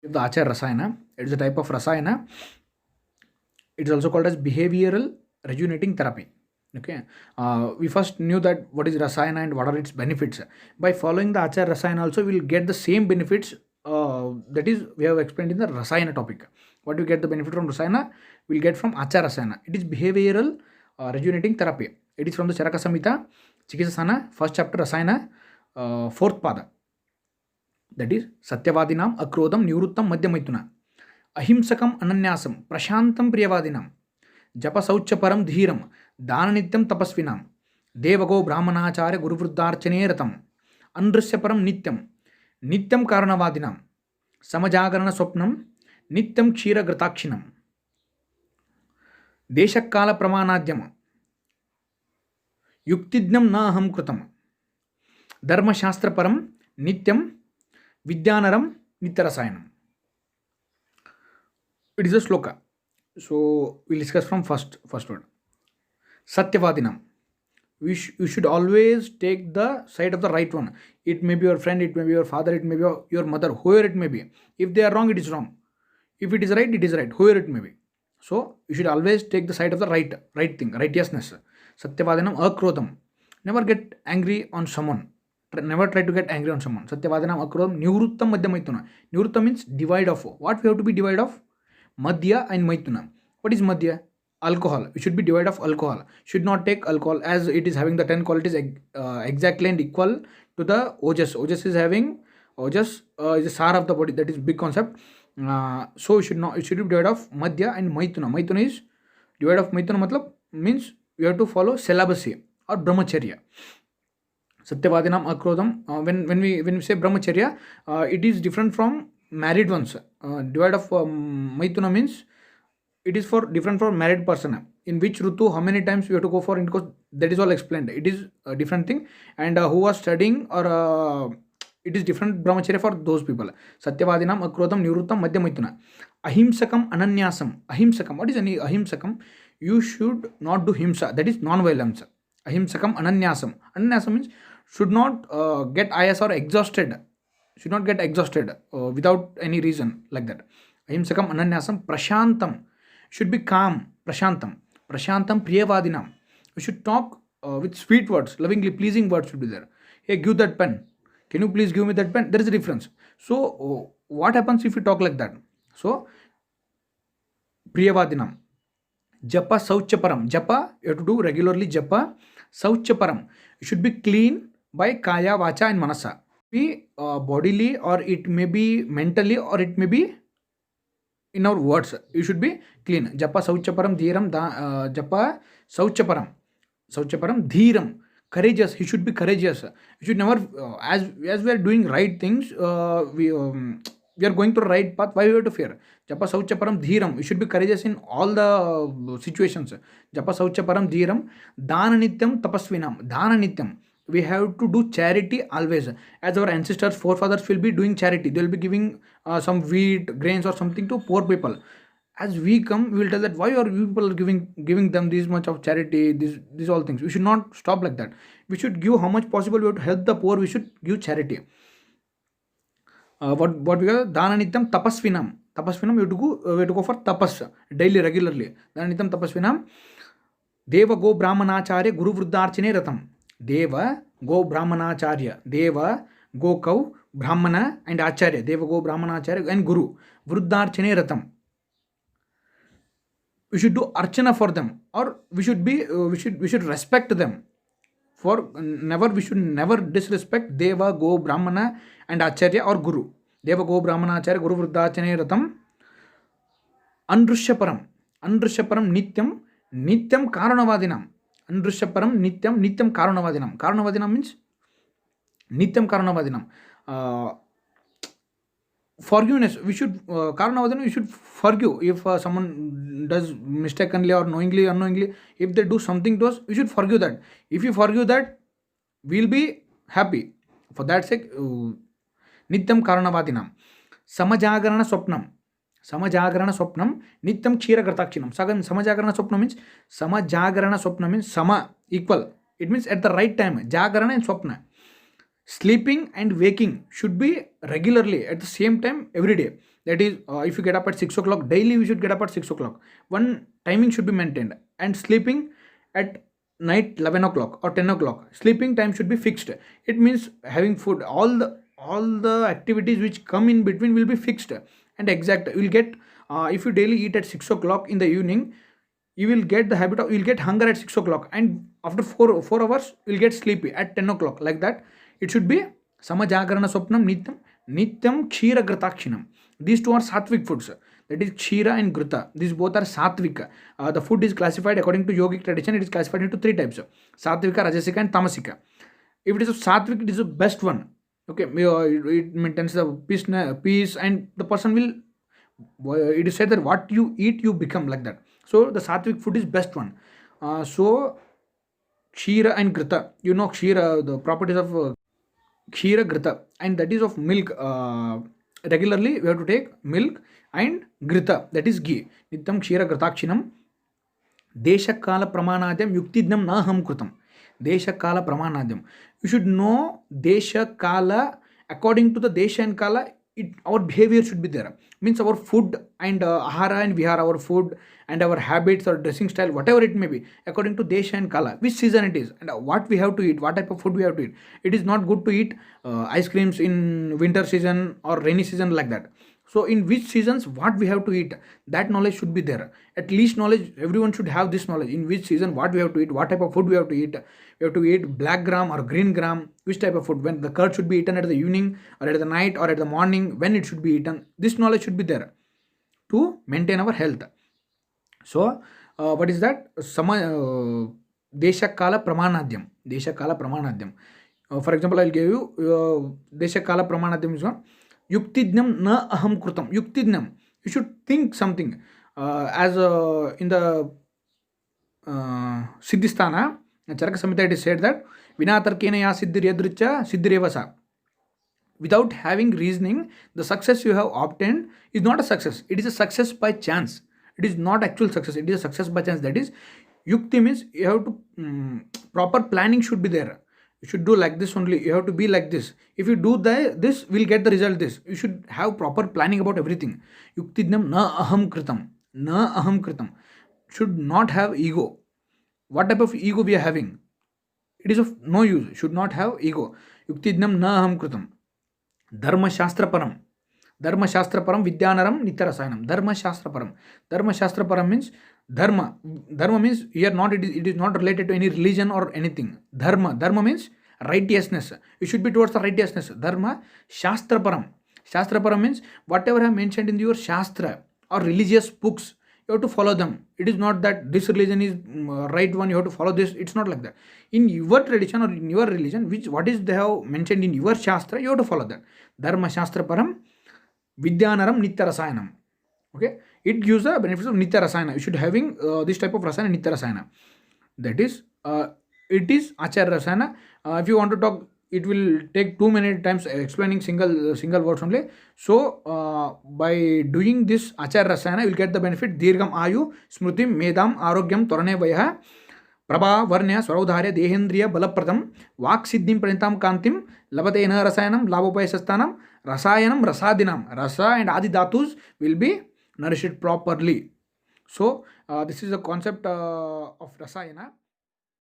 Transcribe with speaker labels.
Speaker 1: The Achar Rasayana, it is a type of Rasayana. It is also called as behavioral rejuvenating therapy. Okay, we first knew that what is Rasayana and what are its benefits. By following the Achar Rasayana, also we will get the same benefits. That is, we have explained in the Rasayana topic. What you get the benefit from Rasayana, we will get from Achar Rasayana. It is behavioral rejuvenating therapy. It is from the Charaka Samhita, Chikisasana, first chapter Rasayana, fourth pada. That is Satyavadinam, Akrodam, Nivrittam, Madhyamaituna. అహింసకం అనన్యాసం ప్రశాంతం ప్రియవాదినాం జపశౌచపరం ధీరం దాననిత్యం తపస్వినాం దేవగో బ్రాహ్మణాచార్య గురువృద్ధార్చనే రతం అనృశ్యపరం నిత్యం నిత్యం కారణవాదినాం సమజాగరణ స్వప్నం నిత్యం క్షీరఘృతాక్షిణం దేశకాల ప్రమాణాద్యం యుక్తిజ్ఞం నా అహం కృతం ధర్మశాస్త్రపరం నిత్యం విద్యానరం నిత్యరసాయనం. It is a sloka. So we'll discuss from first word. Satyavadinam. You should always take the side of the right one. It may be your friend, it may be your father, it may be your mother, whoever it may be. If they are wrong, it is wrong. If it is right, it is right, whoever it may be. So you should always take the side of the right thing, righteousness. Satyavadinam akrodam. Never get angry on someone. Never try to get angry on someone. Satyavadinam akrodam. Nivrittam madhyamaituna. Nivrittam means divide of. What we have to be divide of? Madhya and Maituna. What is Madhya? Alcohol. We should be devoid of alcohol. Should not take alcohol as it is having the 10 qualities exactly and equal to the Ojas. Ojas is having Ojas is the sar of the body. That is big concept. So it should be devoid of Madhya and Maituna. Maituna is devoid of Maituna. Matlab means you have to follow celibacy or brahmacharya. Satyavadinam akrodam. When we say brahmacharya, it is different from married ones. Divide of Maituna means it is for different for married person. In which Rutu, how many times you have to go for intercourse, that is all explained. It is a different thing. And who was studying or it is different brahmacharya for those people. Satyavadinam akrodam nivrittam madhya Maituna. Ahimsakam ananyasam. Ahimsakam. What is any ahimsakam? You should not do himsa. That is non-violence. Ahimsakam ananyasam. Ananyasam means should not get ayas or exhausted. Should not get exhausted without any reason like that. Ahimsakam ananyasam prashantam. Should be calm. Prashantam. Prashantam priyavadinam. You should talk with sweet words, lovingly pleasing words should be there. Hey, give that pen. Can you please give me that pen? There is a difference. So what happens if you talk like that? So priyavadinam. Japa sauchaparam. Japa you have to do regularly. Japa sauchaparam. You should be clean by kaya, vacha and manasa. Be bodily or it may be mentally or it may be in our words. You should be clean. Japa sauchaparam dhiram. Japa sauchaparam dhiram. Courageous. He should be courageous. You should never as we are doing right things, we are going to the right path. Why we have to fear? Japa sauchaparam dhiram. You should be courageous in all the situations. Japa sauchaparam dhiram. Dana nityam tapasvinam. Dana nityam. We have to do charity always. As our ancestors, forefathers will be doing charity. They will be giving some wheat, grains or something to poor people. As we come, we will tell that why are you people giving them this much of charity, these all things. We should not stop like that. We should give how much possible. We have to help the poor. We should give charity. What we call dana nityam tapasvinam. Tapasvinam, we have to go for tapas daily, regularly. Dana nityam tapasvinam. Deva go brahmanacharya guru vruddharchane ratam. Deva go brahmanacharya. Deva go cow brahmana and acharya. Deva go brahmanacharya and guru vruddharchane ratam. We should do archana for them, or we should respect them. For we should never disrespect Deva go brahmana and acharya or guru. Deva go brahmana acharya guru vruddharchane ratam. Andrushyaparam nityam karanavadinam. Andrushyaparam nityam karanavadinam. Karanavadinam means nityam karanavadinam. Forgiveness. We should karanavadinam. We should forgive if someone does mistakenly or knowingly, unknowingly. If they do something to us, we should forgive that. If you forgive that, we'll be happy. For that sake, nityam karanavadinam. Samajagarana swapnam. Samajagarana swapnam nityam ksheeraghatakshinam. Samajagarana swapna means sama equal. It means at the right time. Jagarana and swapna. Sleeping and waking should be regularly at the same time every day. That is, if you get up at 6 o'clock daily, we should get up at 6 o'clock. One timing should be maintained. And sleeping at night 11 o'clock or 10 o'clock, sleeping time should be fixed. It means having food, all the activities which come in between will be fixed and exact. You will get, if you daily eat at 6 o'clock in the evening, you will get the habit of, you will get hunger at 6 o'clock, and after 4 hours you will get sleepy at 10 o'clock, like that. It should be samajagarana swapnam nityam, nityam kshira gratakshinam. These two are sattvic foods, that is kshira and grita. These both are sattvic. The food is classified according to yogic tradition, it is classified into three types: sattvika, rajasika and tamasika. If it is a sattvic, it is the best one. Okay, it maintains the peace, and the person will, it is said that what you eat you become, like that. So the sattvic food is best one. So kshira and grita, you know kshira, the properties of kshira grita, and that is of milk. Regularly we have to take milk and grita, that is ghee. Nityam kshira gratakshinam deshakala pramanadyam yuktidnam naham krutam. Deshakala pramanadyam, you should know desha kala. According to the desha and kala, our behavior should be there. Means our food and ahara and vihara, our food and our habits or dressing style, whatever it may be, according to desha and kala, which season it is, and what we have to eat, what type of food we have to eat. It is not good to eat ice creams in winter season or rainy season, like that. So in which seasons what we have to eat, that knowledge should be there. At least knowledge, everyone should have this knowledge. In which season what we have to eat, what type of food we have to eat. We have to eat black gram or green gram, which type of food, when the curd should be eaten at the evening or at the night or at the morning, when it should be eaten. This knowledge should be there to maintain our health. So what is that? Deshakala pramanadyam. Deshakala pramanadyam. For example, I'll give you Deshakala pramanadyam is one. Yuktidnam na aham krutam. Yuktidnam, you should think something. As in the Siddhisthana, Charaka Samhita, it is said that Vinatarkena ya siddhir yadricha siddhirevasa. Without having reasoning, the success you have obtained is not a success. It is a success by chance. It is not actual success. It is a success by chance. That is, yukti means you have to, proper planning should be there. You should do like this only. You have to be like this. If you do this, will get the result this. You should have proper planning about everything. Yuktidnam na aham kritam. Na aham kritam. Should not have ego. What type of ego we are having? It is of no use. Should not have ego. Yuktidnam na aham kritam. Dharma shastra param. Dharma shastra param vidyanaram nityarasayanam. Dharma shastra param. Dharma shastra param means dharma. Dharma means here not, it is not related to any religion or anything. Dharma. Dharma means righteousness. You should be towards the righteousness. Dharma shastra param. Shastra param means whatever I have mentioned in your shastra or religious books, you have to follow them. It is not that this religion is right one, you have to follow this. It's not like that. In your tradition or in your religion, what is they have mentioned in your shastra, you have to follow that. Dharma shastra param vidyanaram nityarasayanam. Okay, it gives the benefits of nitya rasayana. You should having this type of rasayana, nitya rasayana. That is, it is acharya rasayana. If you want to talk, it will take 2 minute times explaining single words only. So by doing this acharya rasayana, you will get the benefit dirgham ayu smrutim medam arogyam torane vayah prabha varnya swarodharya dehendriya balapradam vak siddhim pranitam kantim labadena rasayanam labopaya rasayanam rasadinam. Rasa and adi dhatus will be nourished properly. So this is the concept of rasayana.